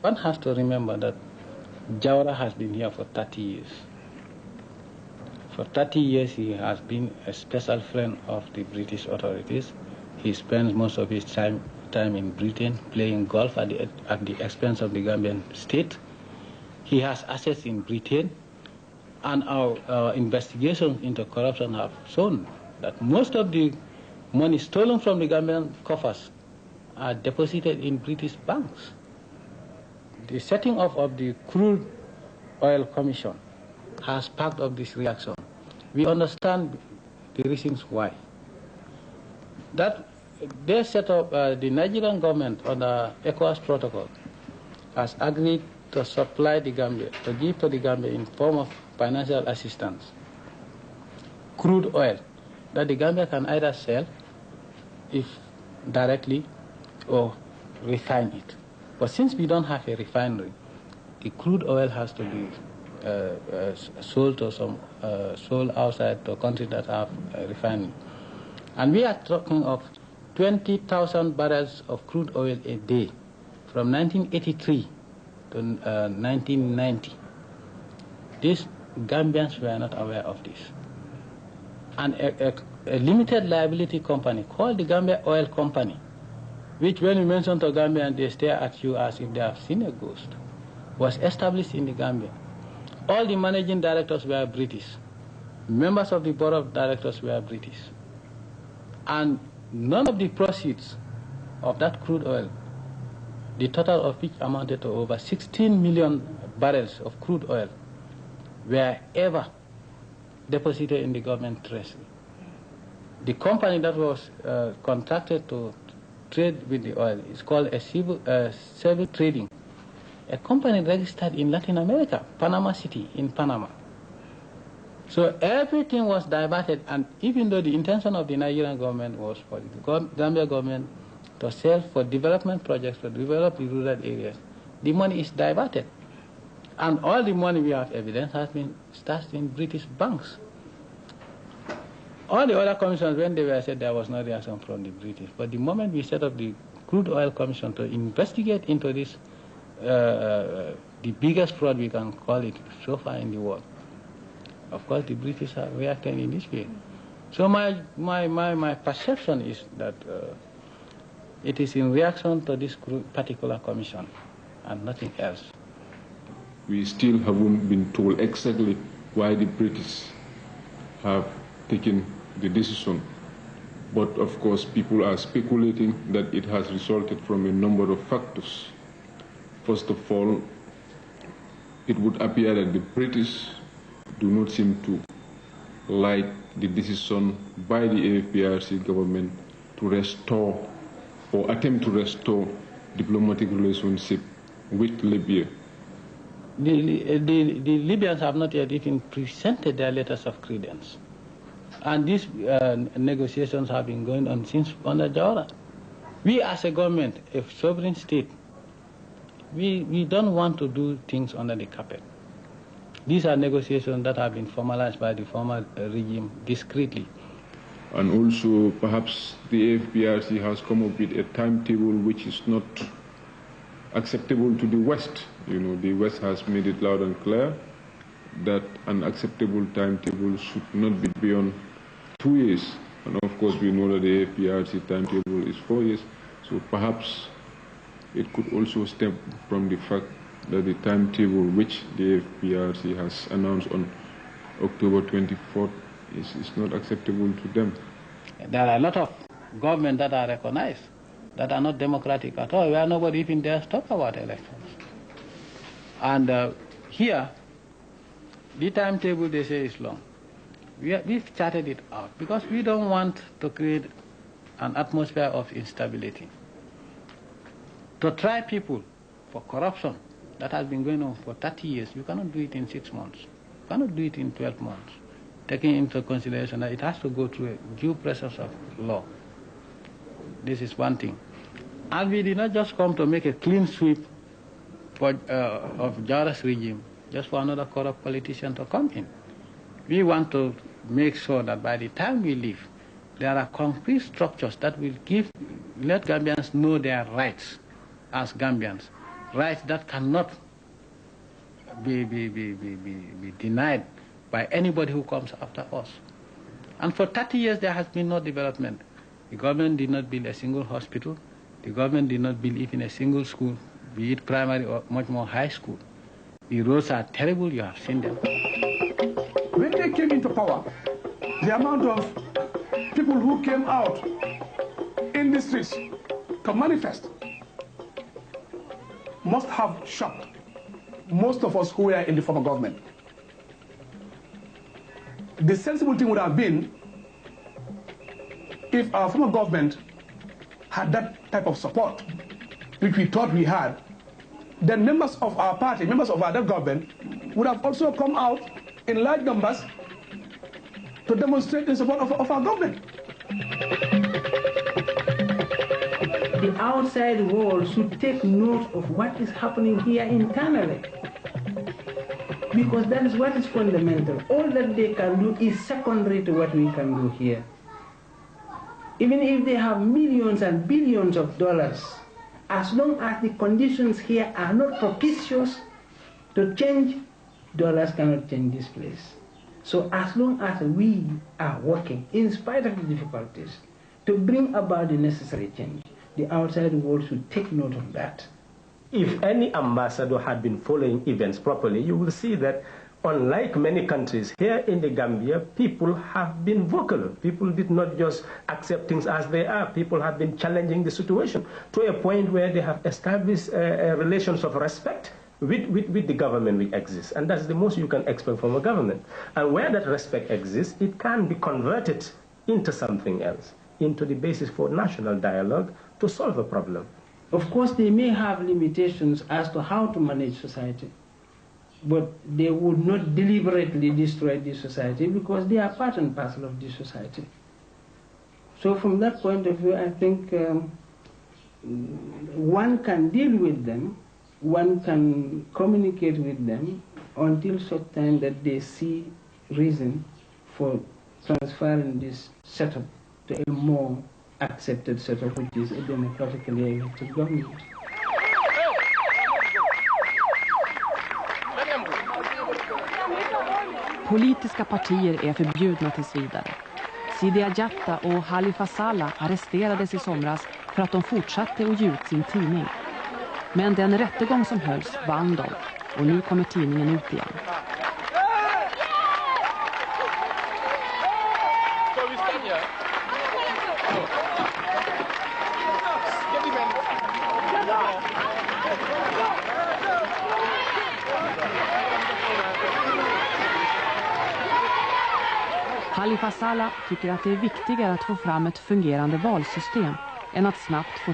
One has to remember that Jawara has been here for 30 years. For 30 years, he has been a special friend of the British authorities. He spends most of his time in Britain playing golf at the expense of the Gambian state. He has assets in Britain, and our investigations into corruption have shown that most of the money stolen from the Gambian coffers are deposited in British banks. The setting up of the Crude Oil Commission has sparked up this reaction. We understand the reasons why. That they set up, the Nigerian government under ECOWAS protocol has agreed to supply the Gambia, to give to the Gambia in form of financial assistance, crude oil that the Gambia can either sell if directly or refine it. But since we don't have a refinery, the crude oil has to be sold to sold outside to countries that have a refinery. And we are talking of 20,000 barrels of crude oil a day from 1983 to 1990. These Gambians were not aware of this. And a limited liability company called the Gambia Oil Company, which when you mention to Gambians, they stare at you as if they have seen a ghost, was established in the Gambia. All the managing directors were British. Members of the board of directors were British. And none of the proceeds of that crude oil, the total of which amounted to over 16 million barrels of crude oil, were ever deposited in the government treasury. The company that was contracted to trade with the oil is called a civil trading, a company registered in Latin America, Panama City in Panama. So everything was diverted, and even though the intention of the Nigerian government was for the Gambia government to sell for development projects, to develop the rural areas, the money is diverted. And all the money, we have evidence, has been stashed in British banks. All the other commissions, when they were said, there was no reaction from the British. But the moment we set up the Crude Oil Commission to investigate into this, the biggest fraud we can call it so far in the world, of course the British are reacting in this way. So my perception is that it is in reaction to this particular commission and nothing else. We still haven't been told exactly why the British have taken the decision. But of course, people are speculating that it has resulted from a number of factors. First of all, it would appear that the British do not seem to like the decision by the AFPRC government to restore or attempt to restore diplomatic relationship with Libya. The Libyans have not yet even presented their letters of credence. And these negotiations have been going on since under Jawara. We as a government, a sovereign state, we don't want to do things under the carpet. These are negotiations that have been formalized by the former regime discreetly. And also, perhaps the AFPRC has come up with a timetable which is not acceptable to the West. You know, the West has made it loud and clear that an acceptable timetable should not be beyond 2 years. And of course, we know that the AFPRC timetable is 4 years. So perhaps it could also stem from the fact that the timetable which the AFPRC has announced on October 24th is not acceptable to them. There are a lot of governments that are recognized that are not democratic at all, where nobody even dares talk about elections. And here, the timetable they say is long. We've charted it out because we don't want to create an atmosphere of instability. To try people for corruption that has been going on for 30 years, you cannot do it in 6 months. You cannot do it in 12 months, taking into consideration that it has to go through a due process of law. This is one thing. And we did not just come to make a clean sweep of Jawara's regime just for another corrupt politician to come in. We want to make sure that by the time we leave, there are concrete structures that will let Gambians know their rights as Gambians, rights that cannot be denied by anybody who comes after us. And for 30 years there has been no development. The government did not build a single hospital. The government did not build even a single school, be it primary or much more high school. The roads are terrible, you have seen them. When they came into power, the amount of people who came out in the streets to manifest must have shocked most of us who were in the former government. The sensible thing would have been if our former government had that type of support, which we thought we had, then members of our party, members of our government, would have also come out in large numbers to demonstrate in support of our government. The outside world should take note of what is happening here internally, because that is what is fundamental. All that they can do is secondary to what we can do here. Even if they have millions and billions of dollars, as long as the conditions here are not propitious to change, dollars cannot change this place. So as long as we are working, in spite of the difficulties, to bring about the necessary change, the outside world should take note of that. If any ambassador had been following events properly, you will see that unlike many countries, here in the Gambia, people have been vocal. People did not just accept things as they are. People have been challenging the situation to a point where they have established relations of respect with the government which exists. And that's the most you can expect from a government. And where that respect exists, it can be converted into something else, into the basis for national dialogue to solve a problem. Of course, they may have limitations as to how to manage society, but they would not deliberately destroy this society because they are part and parcel of this society. So from that point of view, I think one can deal with them, one can communicate with them until such time that they see reason for transferring this setup to a more accepted setup, which is a democratically elected government. Politiska partier är förbjudna tills vidare. Sidi Ajatta och Halifa Saleh arresterades i somras för att de fortsatte att ge ut sin tidning. Men den rättegång som hölls vann de och nu kommer tidningen ut igen. Halifa Saleh tycker att det är viktigare att få fram ett fungerande valsystem än att snabbt få